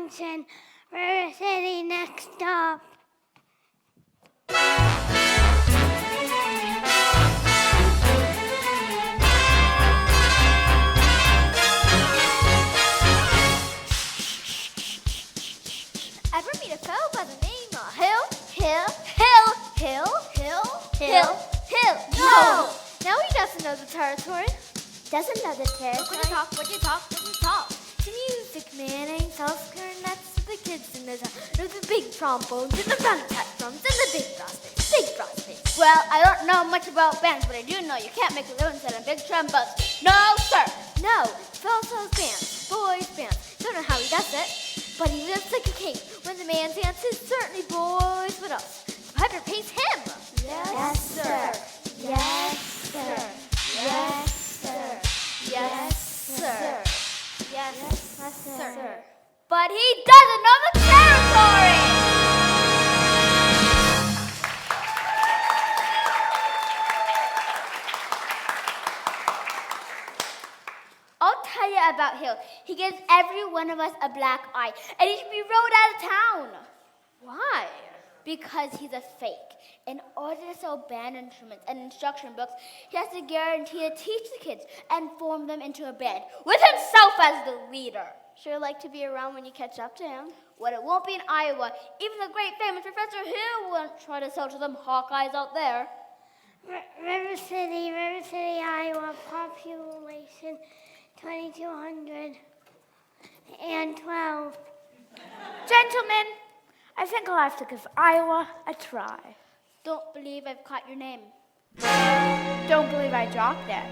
Junction, River City next stop. Ever meet a fellow by the name of Hill? No! Now he doesn't know the territory. Doesn't know the territory. What you talk? The music man ain't self-clarinets to the kids in the town. There's the big trombones and the run-attack drums and the big brass bass. Well, I don't know much about bands, but I do know you can't make a living selling big trombones. No, sir. No, fellow sells bands, boys bands. Don't know how he does it, but he lives like a king. When the man dances, certainly boys with us. Piper pays him. Yes, sir. Yes, sir. Yes, sir. Yes, sir. Yes, sir. But he doesn't know the territory. I'll tell you about Hill. He gives every one of us a black eye, and he should be rode out of town. Why? Because he's a fake. In order to sell band instruments and instruction books, he has to guarantee to teach the kids and form them into a band, with himself as the leader. Sure like to be around when you catch up to him. Well, it won't be in Iowa. Even the great famous Professor Hill won't try to sell to them Hawkeyes out there. River City, Iowa, population 2,212. Gentlemen, I think I'll have to give Iowa a try. Don't believe I've caught your name. Don't believe I dropped it.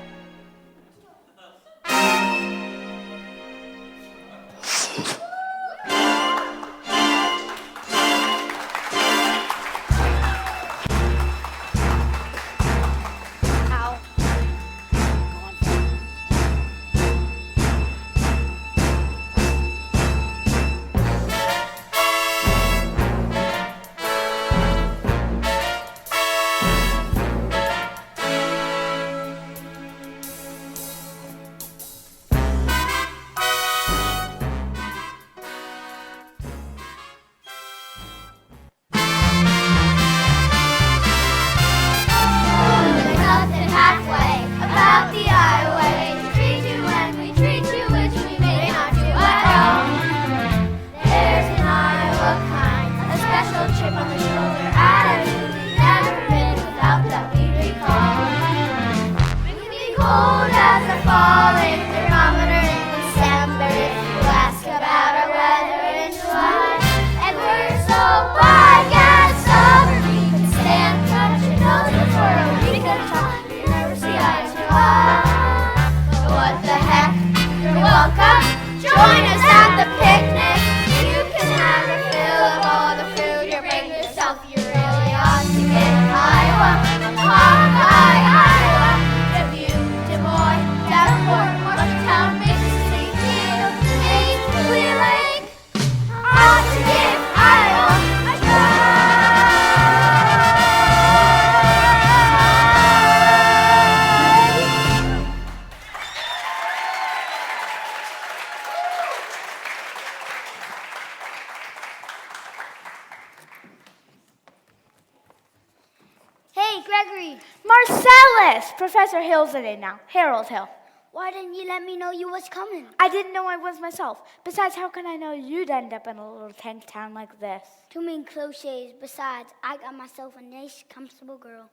Marcellus! Professor Hill's in it now. Harold Hill. Why didn't you let me know you was coming? I didn't know I was myself. Besides, how can I know you'd end up in a little tent town like this? Too many cliches. Besides, I got myself a nice, comfortable girl.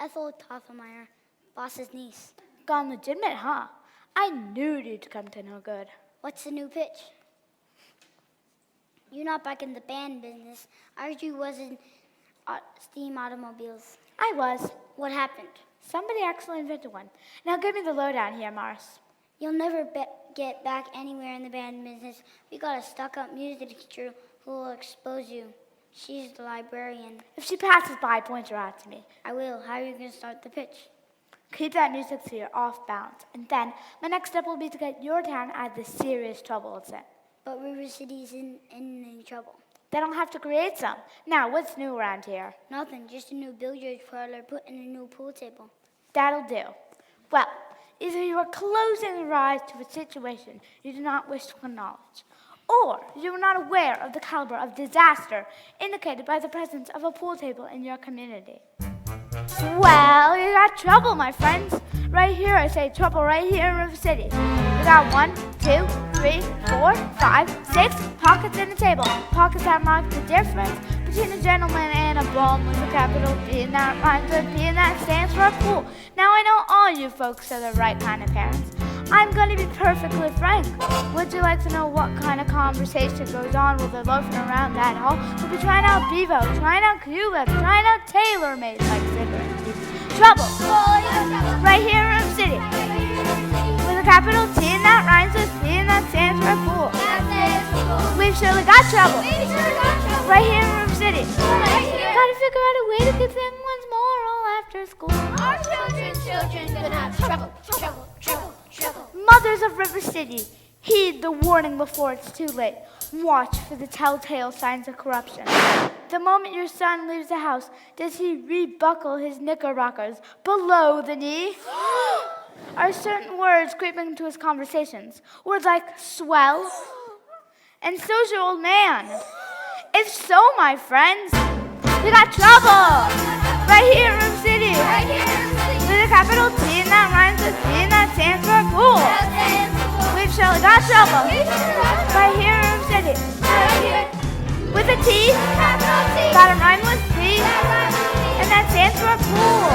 Ethel Toffelmeyer, boss's niece. Gone legitimate, huh? I knew you'd come to no good. What's the new pitch? You're not back in the band business. I heard you was in steam automobiles. I was. What happened? Somebody actually invented one. Now give me the lowdown here, Mars. You'll never get back anywhere in the band business. We got a stuck-up music teacher who will expose you. She's the librarian. If she passes by, point her out to me. I will. How are you going to start the pitch? Keep that music sphere off balance. And then my next step will be to get your town out of the serious trouble it's in. But River City's in any trouble. Then I'll have to create some. Now, what's new around here? Nothing. Just a new billiards parlor put in a new pool table. That'll do. Well, either you are closing your eyes to a situation you do not wish to acknowledge, Or you are not aware of the caliber of disaster indicated by the presence of a pool table in your community. Well, you got trouble, my friends. Right here, I say trouble right here in River City. We got 1, 2, 3, 4, 5, 6 pockets in the table. Pockets that mark the difference between a gentleman and a bum with a capital B, and that rhymes with B, and that stands for a pool. Now I know all you folks are the right kind of parents. I'm going to be perfectly frank. Would you like to know what kind of conversation goes on while they're loafing around that hall? We'll be trying out Bevo, trying out Cuba, trying out TaylorMade like cigarettes. Trouble. Right here in River City. With a capital T and that rhymes with P and that stands for a pool. We've surely got trouble. Right here in River City. Gotta figure out a way to get someone's moral after school. Our children's gonna have trouble. Mothers of River City, heed the warning before it's too late. Watch for the telltale signs of corruption. The moment your son leaves the house, does he rebuckle his knickerbockers below the knee? Are certain words creeping into his conversations? Words like swell and so's your old man. If so, my friends, we got trouble. Right here in River City. With a capital T and that rhymes with P and that stands for a pool. We've surely got trouble. Right here in River City. With a T, gotta rhyme with P, and that stands for a pool.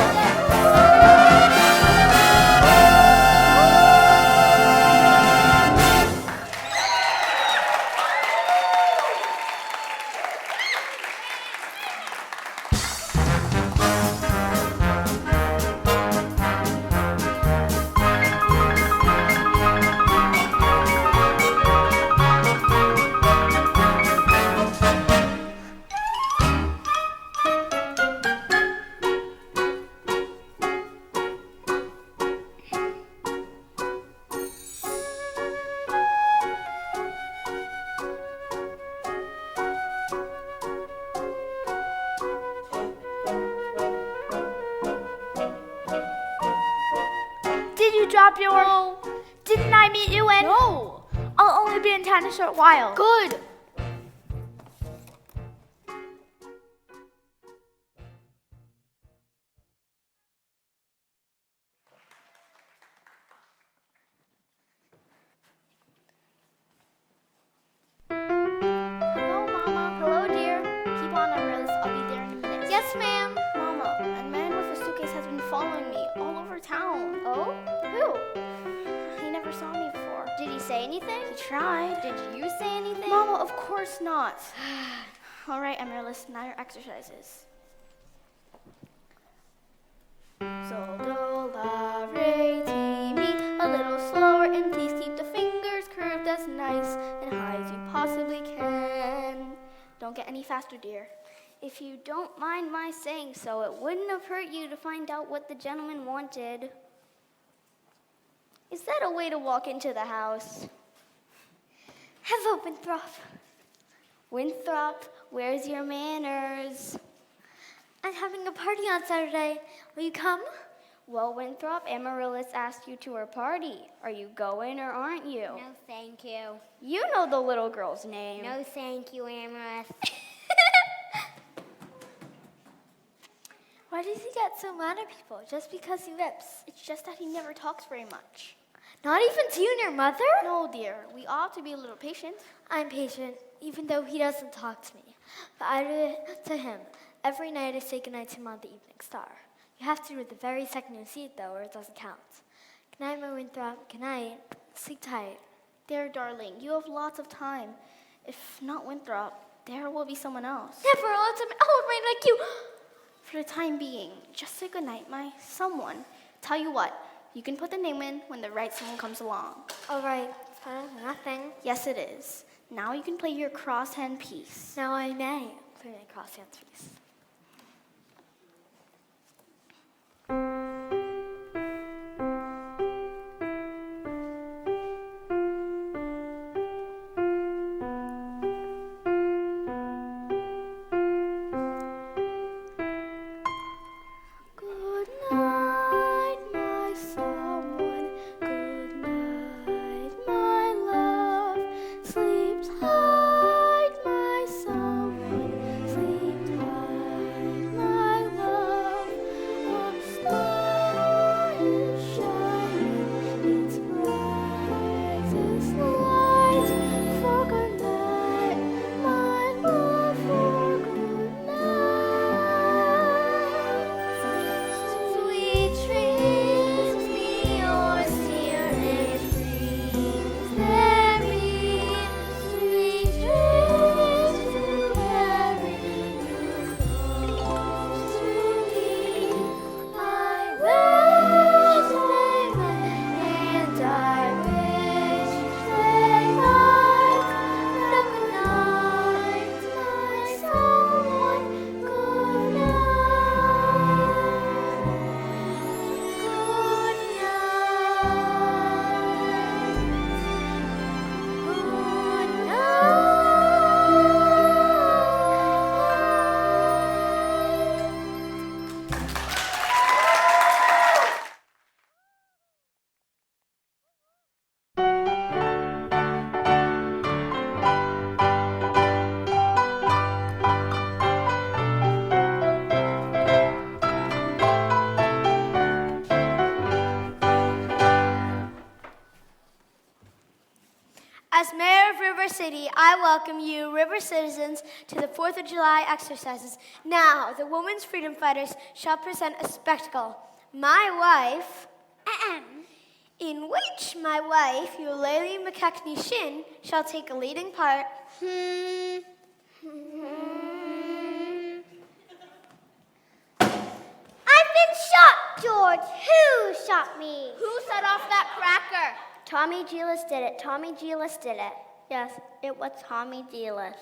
Did you drop your... No. Didn't I meet you in? No. I'll only be in town a short while. Good. Hello, Mama. Hello, dear. Keep on, Iris. I'll be there in a minute. Yes, ma'am. Mama, a man with a suitcase has been following me all over town. Oh? Who? He never saw me before. Did he say anything? He tried. Did you say anything? Mama, of course not. All right, Amaryllis, now your exercises. Sol, do, la, re, ti, mi. A little slower, and please keep the fingers curved as nice and high as you possibly can. Don't get any faster, dear. If you don't mind my saying so, it wouldn't have hurt you to find out what the gentleman wanted. Is that a way to walk into the house? Hello, Winthrop. Winthrop, where's your manners? I'm having a party on Saturday. Will you come? Well, Winthrop, Amaryllis asked you to her party. Are you going or aren't you? No, thank you. You know the little girl's name. No, thank you, Amaranth. Why does he get so mad at people? Just because he rips? It's just that he never talks very much. Not even to you and your mother? No, dear, we ought to be a little patient. I'm patient, even though he doesn't talk to me. But I do it to him. Every night I say goodnight to him on the Evening Star. You have to read the very second you see it, though, or it doesn't count. Good night, my Winthrop. Good night. Sleep tight. Dear darling, you have lots of time. If not Winthrop, there will be someone else. Never lots of man like you. For the time being, just say goodnight, my someone. Tell you what, you can put the name in when the right someone comes along. All right. It's better than nothing. Yes, it is. Now you can play your crosshand piece. Now I may play my cross hands piece. Good night, my someone. Good night, my love. Sleep tight. City, I welcome you, River citizens, to the 4th of July exercises. Now, the women's freedom fighters shall present a spectacle. My wife, in which my wife, Eulalie McKechnie Shin, shall take a leading part. I've been shot, George. Who shot me? Who set off that cracker? Tommy Gillis did it. Tommy Gillis did it. Yes, it was Tommy Gillis.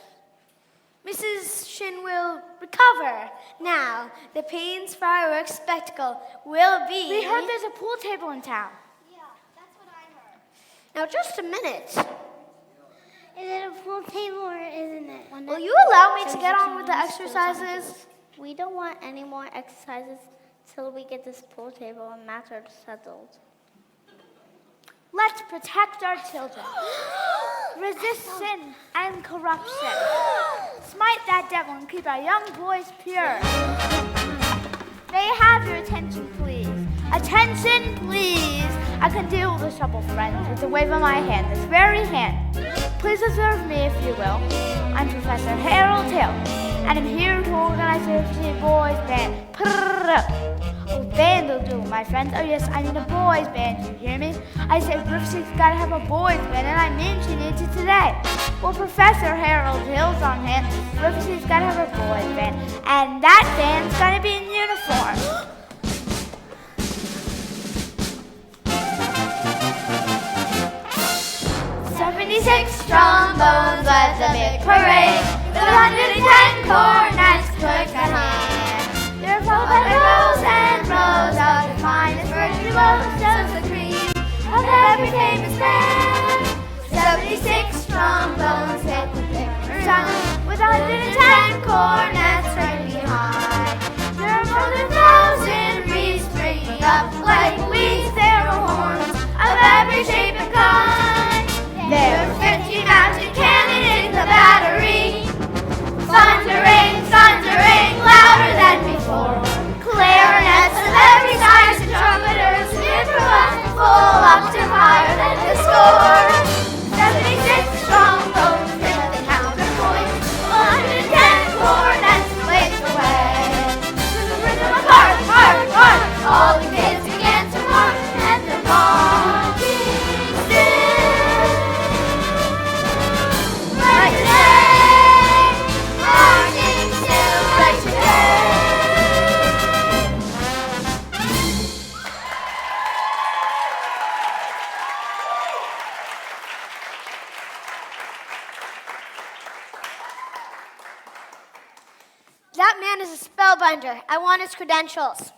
Mrs. Shin will recover. Now, the Payne's fireworks spectacle will be... We heard there's a pool table in town. Yeah, that's what I heard. Now, just a minute. Is it a pool table or isn't it? Will you allow me to get on with the exercises? We don't want any more exercises till we get this pool table and matter settled. Let's protect our children. Resist sin and corruption. Smite that devil and keep our young boys pure. May I have your attention, please? Attention, please. I can deal with the trouble, friends, with the wave of my hand, this very hand. Please observe me, if you will. I'm Professor Harold Hill, and I'm here to organize the River Boys Band. Oh, band will do, my friends. Oh, yes, I need a boys band. You hear me? I said River City's got to have a boys band, and I mean she needs it today. Well, Professor Harold Hill's on hand. River City's got to have a boys band, and that band's got to be in uniform. 76 trombones led the big parade, with 110 cornets clicks at hand. They're followed by rows and rows of the finest virtuosos, the cream of every famous band. 76 trombones hit the big song, with 110 cornets right behind. There are more than 1,000 reeds springing up like weeds. There are horns of every shape and kind. There are 50 mounted cannon in the battery, thundering, thundering, louder than before. Clarinets of every size and trumpeters improvised full octave higher than the score. 76 trombones hit the counterpoint, 110 cornets blazed away. To the rhythm of march, march, march, all the kids began to march, and the marching still. Right today, marching still, right today. That man is a spellbinder. I want his credentials.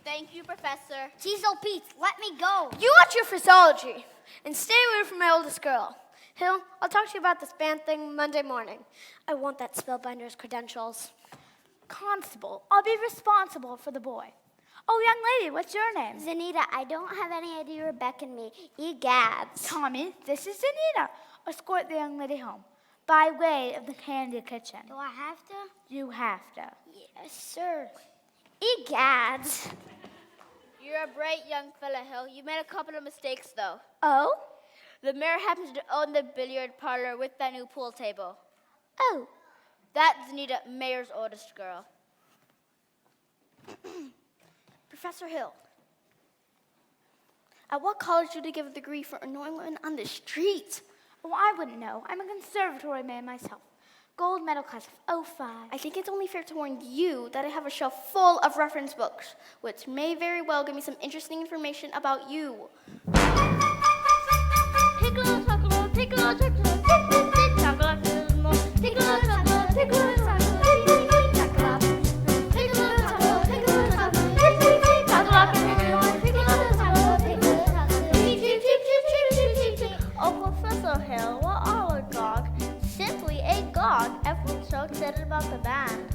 Thank you, Professor. Cecil Pete, let me go. You watch your physology and stay away from my oldest girl. Hill, I'll talk to you about this band thing Monday morning. I want that spellbinder's credentials. Constable, I'll be responsible for the boy. Oh, young lady, what's your name? Zanita, I don't have any idea you're beckoning me. Egads. Tommy, this is Zanita. Escort the young lady home by way of the candy kitchen. Do I have to? You have to. Yes, sir. Egads. You're a bright young fella, Hill. You made a couple of mistakes, though. Oh? The mayor happens to own the billiard parlor with that new pool table. Oh. That's Anita, mayor's oldest girl. Professor Hill, at what college do they give a degree for annoying women on the street? Oh, I wouldn't know. I'm a conservatory man myself. Gold medal class of 05. I think it's only fair to warn you that I have a shelf full of reference books, which may very well give me some interesting information about you. Piccolo, chocolate, piccolo, chocolate, chocolate, chocolate, piccolo, chocolate, chocolate, piccolo, chocolate, Oh, Professor Hill, what are a gog? Simply a gog. Everyone's so excited about the band.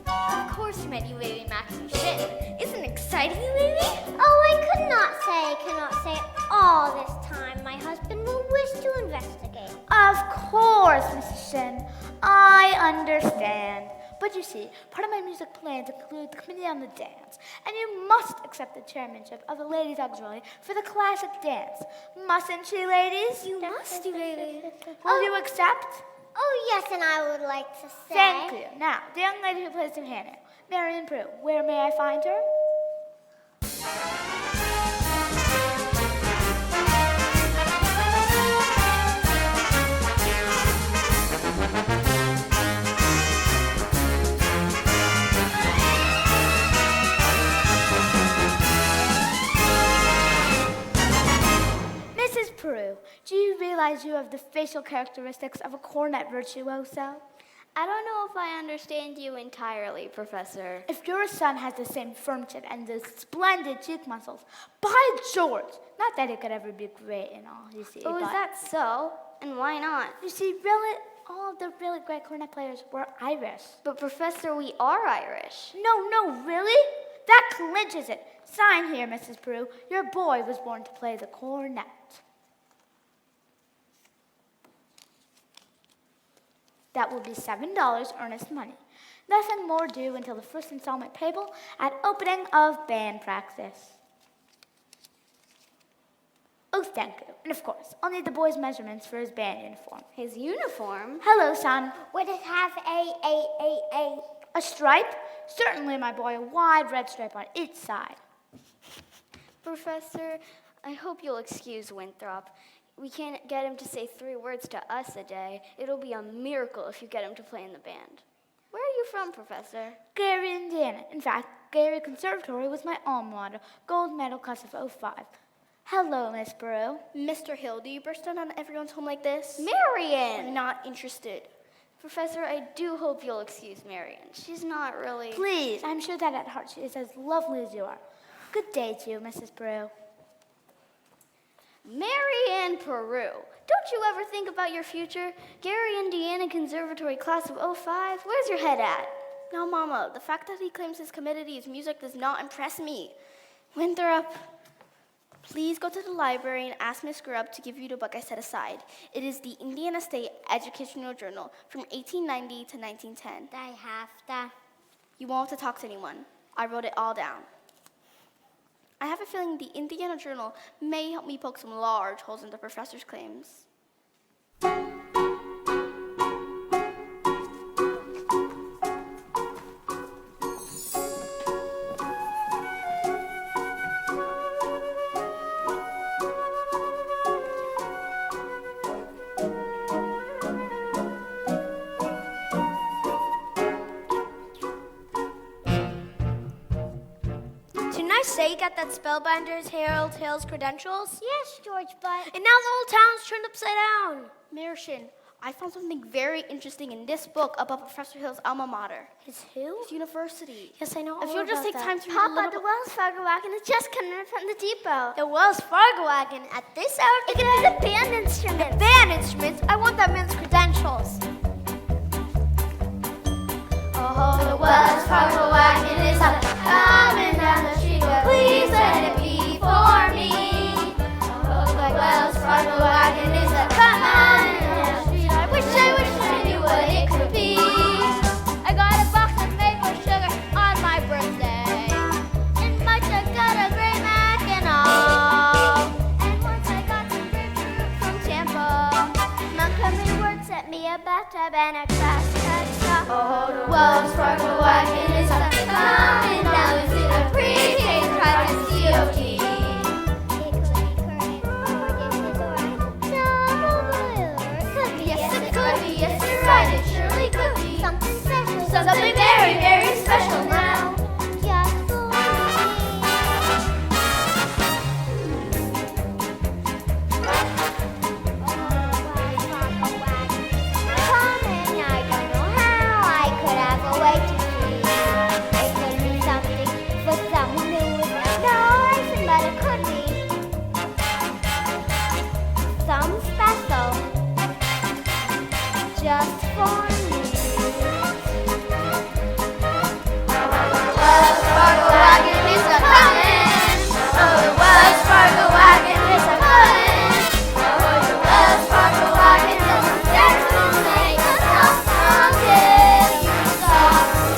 Of course you meant you, Lady Maxim Shin. Isn't it exciting, Lady? Oh, I cannot say all this time. My husband will wish to investigate. Of course, Mrs. Shin. I understand. But But you see, part of my music plans include the committee on the dance, and you must accept the chairmanship of the ladies' auxiliary for the classic dance. Mustn't she, ladies? You must, you lady. Will you accept? Oh, yes, and I would like to say. Thank you. Now, the young lady who plays the piano, Marion Prue. Where may I find her? Mrs. Prue, do you realize you have the facial characteristics of a cornet virtuoso? I don't know if I understand you entirely, Professor. If your son has the same firm chin and the splendid cheek muscles, by George! Not that he could ever be great and all, you see. Oh, is but that so? And why not? you see, really, all of the really great cornet players were Irish. But Professor, we are Irish. No, really? That clinches it. Sign here, Mrs. Prue. Your boy was born to play the cornet. That will be $7 earnest money. Nothing more due until the first installment payable at opening of band practice. Oh, thank you. And of course, I'll need the boy's measurements for his band uniform. His uniform? Hello, son. Would it have A stripe? Certainly, my boy, a wide red stripe on each side. Professor, I hope you'll excuse Winthrop. We can't get him to say 3 words to us a day. It'll be a miracle if you get him to play in the band. Where are you from, Professor? Gary, Indiana. In fact, Gary Conservatory was my alma mater, gold medal class of '05. Hello, Miss Prue. Mr. Hill, do you burst in on everyone's home like this? Marion? Not interested. Professor, I do hope you'll excuse Marion. She's not really... Please, I'm sure that at heart she is as lovely as you are. Good day to you, Mrs. Prue. Marianne Peru. Don't you ever think about your future? Gary, Indiana Conservatory class of '05? Where's your head at? No, Mama, the fact that he claims his commodity is music does not impress me. Winthrop, please go to the library and ask Miss Grubb to give you the book I set aside. It is the Indiana State Educational Journal from 1890 to 1910. I have to. You won't have to talk to anyone. I wrote it all down. I have a feeling the Indiana Journal may help me poke some large holes in the professor's claims. Didn't I say you got that Spellbinders Harold Hill's credentials? Yes, George, but And now the whole town's turned upside down. Mershin, I found something very interesting in this book about Professor Hill's alma mater, His who? his university. Yes, I know If all you'll just about take that. time to read a Papa, little the bit. Wells Fargo wagon is just coming in from the depot. The Wells Fargo wagon at this hour? It can do the band instruments. Band instruments? I want that man's credentials. Oh, the Wells Fargo wagon is coming down the street. Please let it be for me. Oh, the Wells Fargo wagon is coming down the street. I wish I knew what it could be. I got a box of maple sugar on my birthday. And much I got a great mac and all. And once I got some grapefruit from Tampa. Mom coming works at me a bathtub and a glass cut shop. Oh, the Wells Fargo wagon is coming down the street. A pre-K private COT. Yes, it could be. Yes, you're right. It surely could be. Something special. Something very, very special now. Just for me. Coming, I don't know how I could have a way to see. It could be something for someone who would no reason, but it could be some special just for me. Wells Fargo wagon is a-comin'. Oh, the Wells Fargo wagon is a-comin'. Oh, the Wells Fargo wagon is a-dancing, sing a song, give you a song.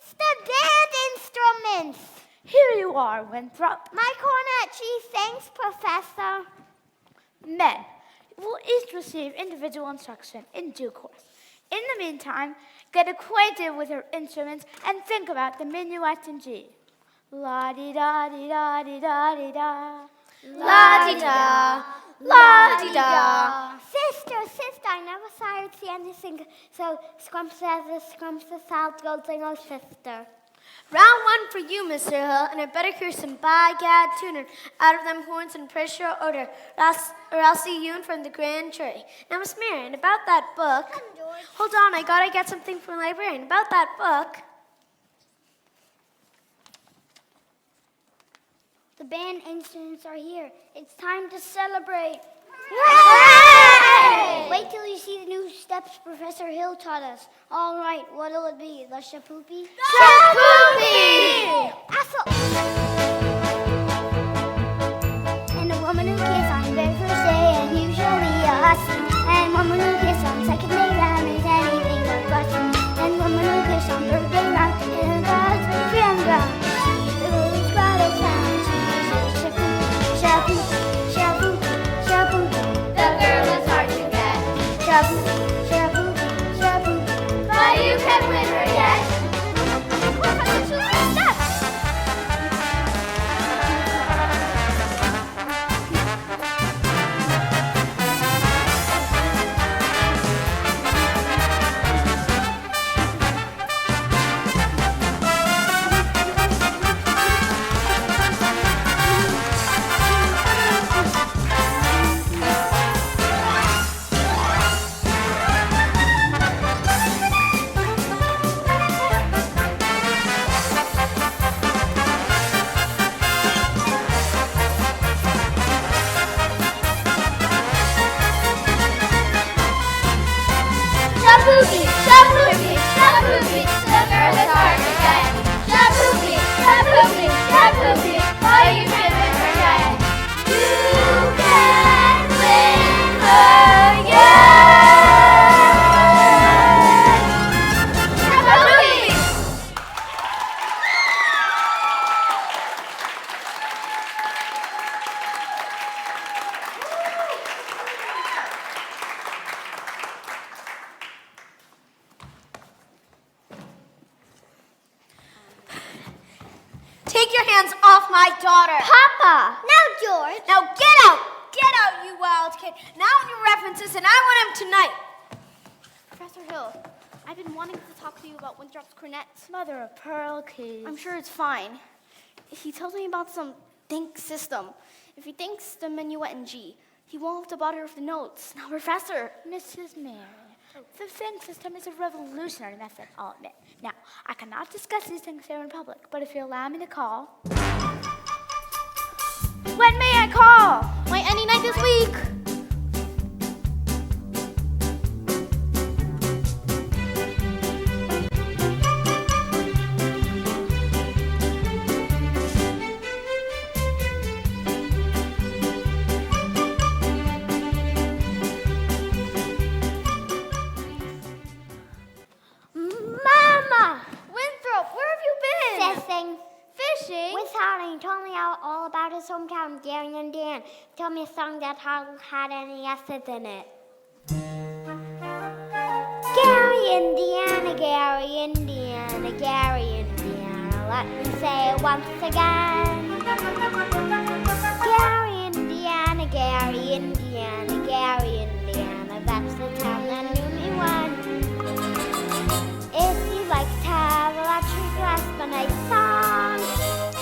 It's the band instruments. Here you are, Winthrop. My cornet, gee, thanks, Professor. Men will each receive individual instruction in due course. In the meantime, get acquainted with your instruments and think about the minuet in G. La-di-da-di-da-di-da-di-da. La-di-da, la-di-da. Sister, I never saw her see anything. So, scrump says the scrumps the south goes in, oh, sister. Round one for you, Mr. Hill, and I better hear some by gad tuning out of them horns in pressure order, or I'll see you in from the grand jury. Now, Miss Marion, about that book. Hold on, I gotta get something from the librarian. About that book. The band instruments are here. It's time to celebrate. Hooray! Wait till you see the new steps Professor Hill taught us. All right, what'll it be? The shapoopy? Shapoopy! And a woman who kiss on the very first day, and usually a hussy. And woman who kiss on second day round is anything but fussy. And woman who kiss on third day round is God's friend ground. She's the little squatter sound. She's a shapoopy, shapoopy, shapoopy. The girl is hard to get, Shapoopy, shapoopy, shapoopy. but you can win her yet. Shapoopy, shapoopy, shapoopy, the girl is hard to get. Shapoopy, shapoopy, shapoopy, but you can win her yet. You can win her yet. Shapoopy! Take your hands off my daughter. Papa! Now, George. Now get out! Get out, you wild kid. Now on your references, and I want him tonight. Professor Hill, I've been wanting to talk to you about Winthrop's cornet. Mother of pearl keys. I'm sure it's fine. He tells me about some think system. If he thinks the minuet in G, he won't have to bother with the notes. Now, Professor. Mrs. Mary, the think system is a revolutionary method, I'll admit. Now, I cannot discuss these things here in public, but if you allow me to call... When may I call? Why, any night this week. Mama! Winthrop, where have you been? Fishing. Fishing? With Harley, he told me all about his hometown, Gary, Indiana. He told me a song that had any S's in it. Gary, Indiana, Gary, Indiana, Gary, Indiana. Let me say it once again. Gary, Indiana, Gary, Indiana, Gary, Indiana. That's the town that knew me when. If you like to have a luxury glass for a nice song,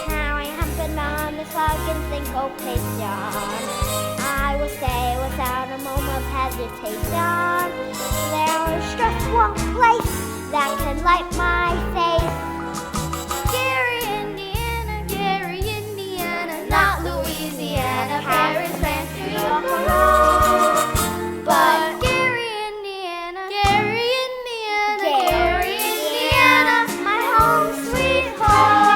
Harry humping on the slug and think, okay, John. I will say without a moment of hesitation, there is just one place that can light my face. Gary, Indiana, not Louisiana, Paris, France, New York, or Rome. But Gary, Indiana, My home sweet home.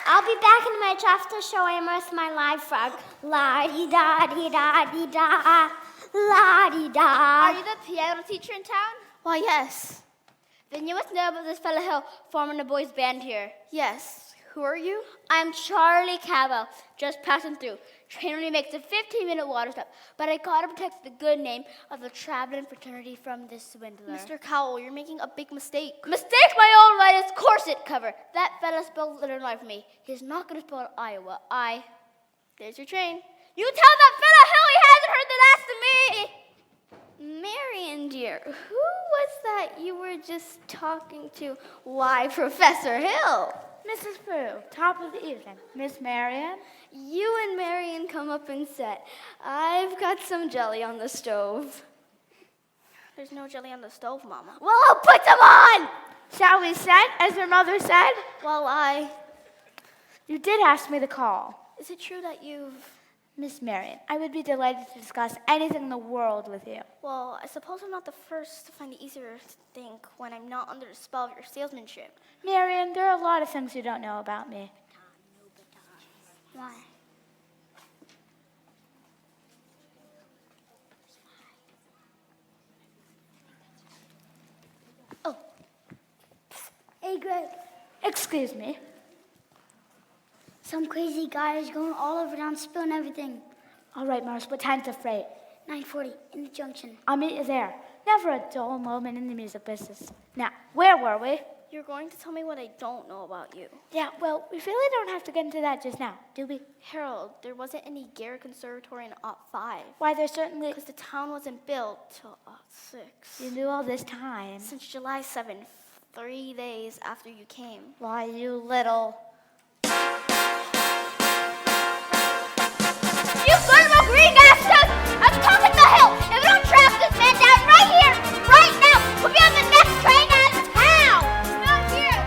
I'll be back in my I have to show Amorous my live frog. La-di-da-di-da-di-da. La-di-da. Are you the piano teacher in town? Why, yes. Then you must know about this fella Hill forming a boys' band here. Yes. Who are you? I'm Charlie Cowell, just passing through. Train only makes a 15-minute water stop, but I gotta protect the good name of the traveling fraternity from this swindler. Mr. Cowell, you're making a big mistake. Mistake my own right as corset cover. That fella spelled Illinois for me. He's not gonna spell Iowa. There's your train. You tell that fella Hill he hasn't heard the last of me! Marion, dear, who was that you were just talking to? Why, Professor Hill. Mrs. Prue, top of the evening. Miss Marian? You and Marion come up and sit. I've got some jelly on the stove. There's no jelly on the stove, Mama. Well, I'll put some on! Shall we set, as your mother said? Well, You did ask me to call. Is it true that you've... Miss Marian, I would be delighted to discuss anything in the world with you. Well, I suppose I'm not the first to find it easier to think when I'm not under the spell of your salesmanship. Marian, there are a lot of things you don't know about me. Why? Oh. Hey, Greg. Excuse me. Some crazy guy is going all over town spilling everything. All right, Morris, what time's the freight? 9:40 in the junction. I'll meet you there. Never a dull moment in the music business. Now, where were we? You're going to tell me what I don't know about you. Yeah, well, we really don't have to get into that just now, do we? Harold, there wasn't any Garrett Conservatory in '05. Why, there's certainly... Because the town wasn't built till '06. You knew all this time. Since July 7th, 3 days after you came. Why, you little... You son of a green bastard! I'm talking to Hill! If we don't track this man down right here, right now, we'll be on the next train out of town! Not here!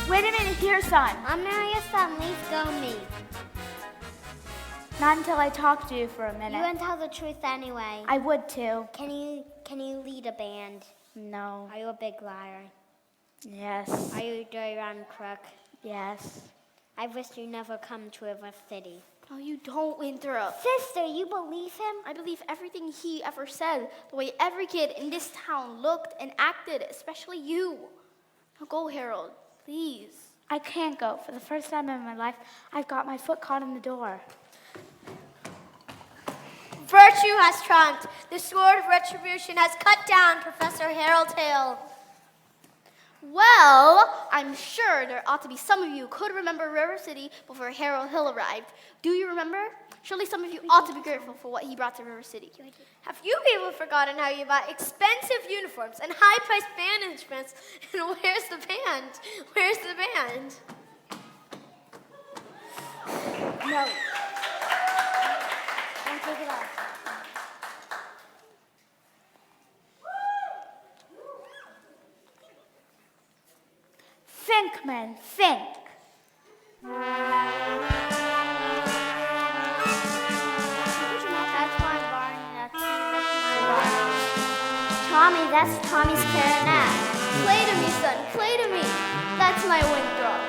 Let's Wait a minute here, son. I'm Maria's son. Please go me. Not until I talk to you for a minute. You wouldn't tell the truth anyway. I would too. Can you lead a band? No. Are you a big liar? Yes. Are you a dirty round crook? Yes. I wish you never come to River City. No, you don't, Winthrop. Sister, you believe him? I believe everything he ever said, the way every kid in this town looked and acted, especially you. Now go, Harold, please. I can't go. For the first time in my life, I've got my foot caught in the door. Virtue has triumphed. The sword of retribution has cut down Professor Harold Hill. Well, I'm sure there ought to be some of you who could remember River City before Harold Hill arrived. Do you remember? Surely some of you ought to be grateful for what he brought to River City. Have you people forgotten how you bought expensive uniforms and high-priced band instruments? And where's the band? Where's the band? No. Don't take it off. Think, men, think. That's my barn. Tommy, that's Tommy's clarinet. Play to me, son, play to me. That's my Winthrop.